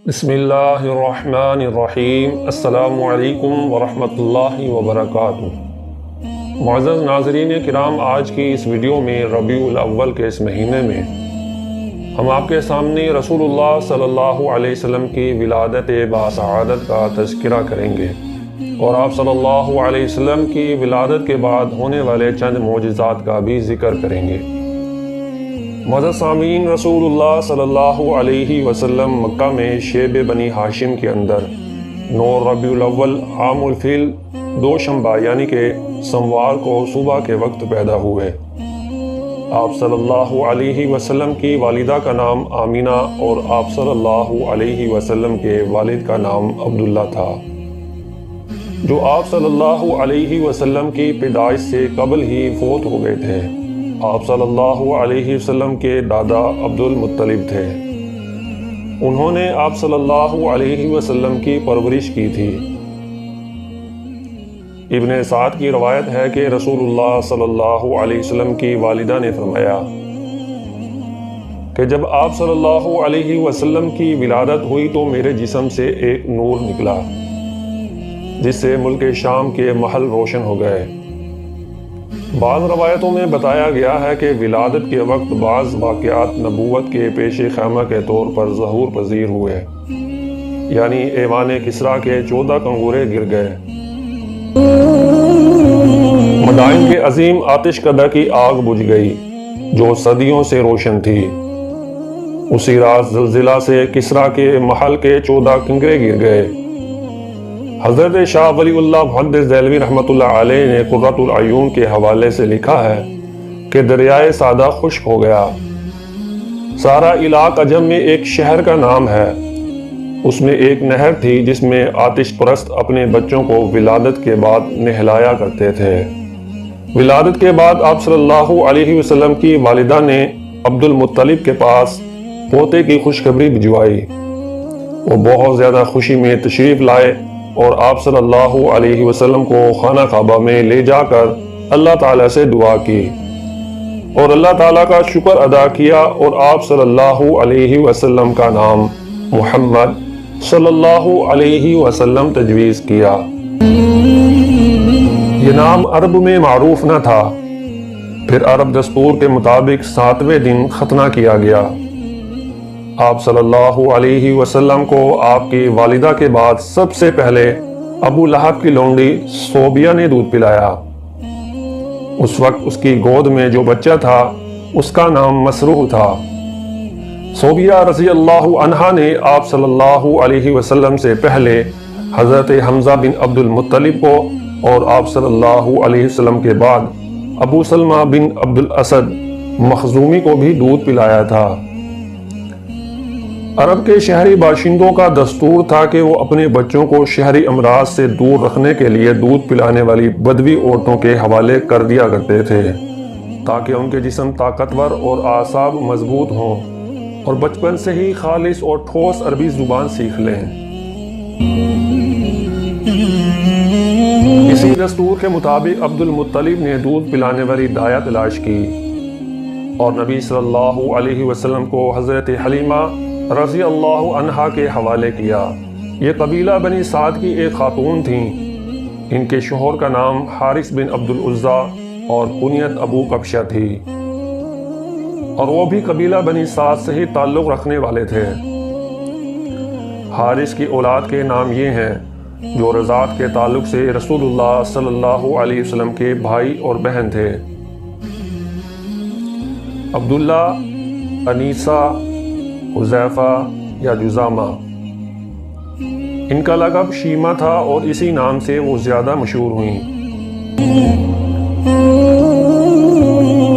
بسم اللہ الرحمن الرحیم۔ السلام علیکم ورحمۃ اللہ وبرکاتہ۔ معزز ناظرین کرام، آج کی اس ویڈیو میں ربیع الاول کے اس مہینے میں ہم آپ کے سامنے رسول اللہ صلی اللہ علیہ وسلم کی ولادت باسعادت کا تذکرہ کریں گے اور آپ صلی اللہ علیہ وسلم کی ولادت کے بعد ہونے والے چند معجزات کا بھی ذکر کریں گے۔ معزز سامعین، رسول اللہ صلی اللہ علیہ وسلم مکہ میں شیب بنی ہاشم کے اندر 9 ربیع الاول عام الفیل دوشنبہ یعنی کہ سوموار کو صبح کے وقت پیدا ہوئے۔ آپ صلی اللہ علیہ وسلم کی والدہ کا نام آمینہ اور آپ صلی اللہ علیہ وسلم کے والد کا نام عبداللہ تھا، جو آپ صلی اللہ علیہ وسلم کی پیدائش سے قبل ہی فوت ہو گئے تھے۔ آپ صلی اللہ علیہ وسلم کے دادا عبد المطلب تھے۔ انہوں نے آپ صلی اللہ علیہ وسلم کی پرورش کی تھی۔ ابن سعد کی روایت ہے کہ رسول اللہ صلی اللہ علیہ وسلم کی والدہ نے فرمایا کہ جب آپ صلی اللہ علیہ وسلم کی ولادت ہوئی تو میرے جسم سے ایک نور نکلا جس سے ملک شام کے محل روشن ہو گئے۔ بعض روایتوں میں بتایا گیا ہے کہ ولادت کے وقت بعض واقعات نبوت کے پیش خیمہ کے طور پر ظہور پذیر ہوئے، یعنی ایوان کسریٰ کے 14 کنگورے گر گئے، مدائن کے عظیم آتش کدہ کی آگ بجھ گئی جو صدیوں سے روشن تھی۔ اسی رات زلزلہ سے کسریٰ کے محل کے 14 کنگرے گر گئے۔ حضرت شاہ ولی اللہ محدث دہلوی رحمۃ اللہ علیہ نے قرۃ العیون کے حوالے سے لکھا ہے کہ دریائے سادہ خشک ہو گیا۔ سارا علاق عجم میں ایک شہر کا نام ہے، اس میں ایک نہر تھی جس میں آتش پرست اپنے بچوں کو ولادت کے بعد نہلایا کرتے تھے۔ ولادت کے بعد آپ صلی اللہ علیہ وسلم کی والدہ نے عبد المطلب کے پاس پوتے کی خوشخبری بھجوائی۔ وہ بہت زیادہ خوشی میں تشریف لائے اور آپ صلی اللہ علیہ وسلم کو خانہ کعبہ میں لے جا کر اللہ تعالیٰ سے دعا کی اور اللہ تعالیٰ کا شکر ادا کیا، اور آپ صلی اللہ علیہ وسلم کا نام محمد صلی اللہ علیہ وسلم تجویز کیا۔ یہ نام عرب میں معروف نہ تھا، پھر عرب دستور کے مطابق 7ویں دن ختنہ کیا گیا۔ آپ صلی اللہ علیہ وسلم کو آپ کی والدہ کے بعد سب سے پہلے ابو لہب کی لونڈی صوبیہ نے دودھ پلایا۔ اس وقت اس کی گود میں جو بچہ تھا اس کا نام مسروح تھا۔ صوبیہ رضی اللہ عنہا نے آپ صلی اللہ علیہ وسلم سے پہلے حضرت حمزہ بن عبد المطلب کو اور آپ صلی اللہ علیہ وسلم کے بعد ابو سلمہ بن عبد الاسد مخزومی کو بھی دودھ پلایا تھا۔ عرب کے شہری باشندوں کا دستور تھا کہ وہ اپنے بچوں کو شہری امراض سے دور رکھنے کے لیے دودھ پلانے والی بدوی عورتوں کے حوالے کر دیا کرتے تھے تاکہ ان کے جسم طاقتور اور اعصاب مضبوط ہوں اور بچپن سے ہی خالص اور ٹھوس عربی زبان سیکھ لیں۔ اسی دستور کے مطابق عبد المطلب نے دودھ پلانے والی دایا تلاش کی اور نبی صلی اللہ علیہ وسلم کو حضرت حلیمہ رضی اللہ عنہا کے حوالے کیا۔ یہ قبیلہ بنی سعد کی ایک خاتون تھیں۔ ان کے شوہر کا نام حارث بن عبد العزیٰ اور کنیت ابو قبشہ تھی، اور وہ بھی قبیلہ بنی سعد سے ہی تعلق رکھنے والے تھے۔ حارث کی اولاد کے نام یہ ہیں جو رضاعت کے تعلق سے رسول اللہ صلی اللہ علیہ وسلم کے بھائی اور بہن تھے: عبداللہ، انیسہ، حذیفہ یا جزامہ۔ ان کا لقب شیمہ تھا اور اسی نام سے وہ زیادہ مشہور ہوئیں۔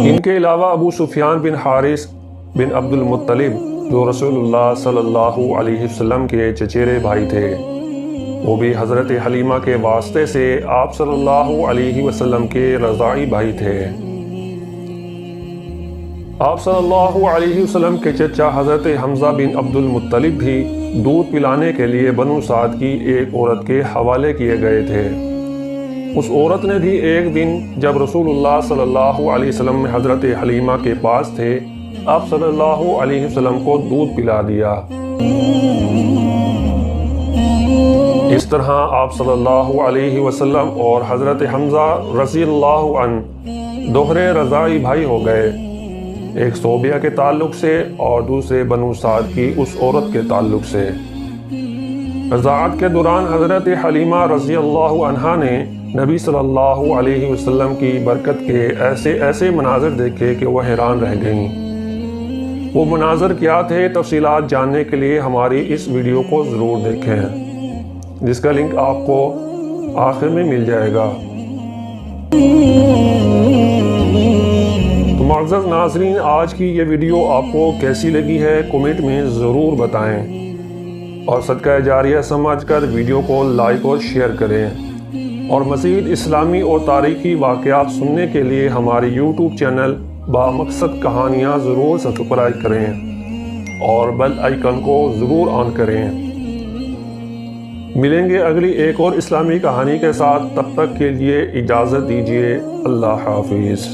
ان کے علاوہ ابو سفیان بن حارث بن عبد المطلب جو رسول اللہ صلی اللہ علیہ وسلم کے چچیرے بھائی تھے، وہ بھی حضرت حلیمہ کے واسطے سے آپ صلی اللہ علیہ وسلم کے رضاعی بھائی تھے۔ آپ صلی اللہ علیہ وسلم کے چچا حضرت حمزہ بن عبد المطلب بھی دودھ پلانے کے لیے بنو سعد کی ایک عورت کے حوالے کیے گئے تھے۔ اس عورت نے بھی ایک دن جب رسول اللہ صلی اللہ علیہ وسلم حضرت حلیمہ کے پاس تھے، آپ صلی اللہ علیہ وسلم کو دودھ پلا دیا۔ اس طرح آپ صلی اللہ علیہ وسلم اور حضرت حمزہ رضی اللہ عنہ دوہرے رضائی بھائی ہو گئے، ایک صوبیہ کے تعلق سے اور دوسرے بنو سعد کی اس عورت کے تعلق سے۔ رضاعت کے دوران حضرت حلیمہ رضی اللہ عنہا نے نبی صلی اللہ علیہ وسلم کی برکت کے ایسے مناظر دیکھے کہ وہ حیران رہ گئیں۔ وہ مناظر کیا تھے، تفصیلات جاننے کے لیے ہماری اس ویڈیو کو ضرور دیکھیں، جس کا لنک آپ کو آخر میں مل جائے گا۔ تو معزز ناظرین، آج کی یہ ویڈیو آپ کو کیسی لگی ہے کمنٹ میں ضرور بتائیں، اور صدقہ جاریہ سمجھ کر ویڈیو کو لائک اور شیئر کریں، اور مزید اسلامی اور تاریخی واقعات سننے کے لیے ہماری یوٹیوب چینل بامقصد کہانیاں ضرور سبسکرائب کریں اور بیل آئیکن کو ضرور آن کریں۔ ملیں گے اگلی ایک اور اسلامی کہانی کے ساتھ، تب تک کے لیے اجازت دیجیے، اللہ حافظ۔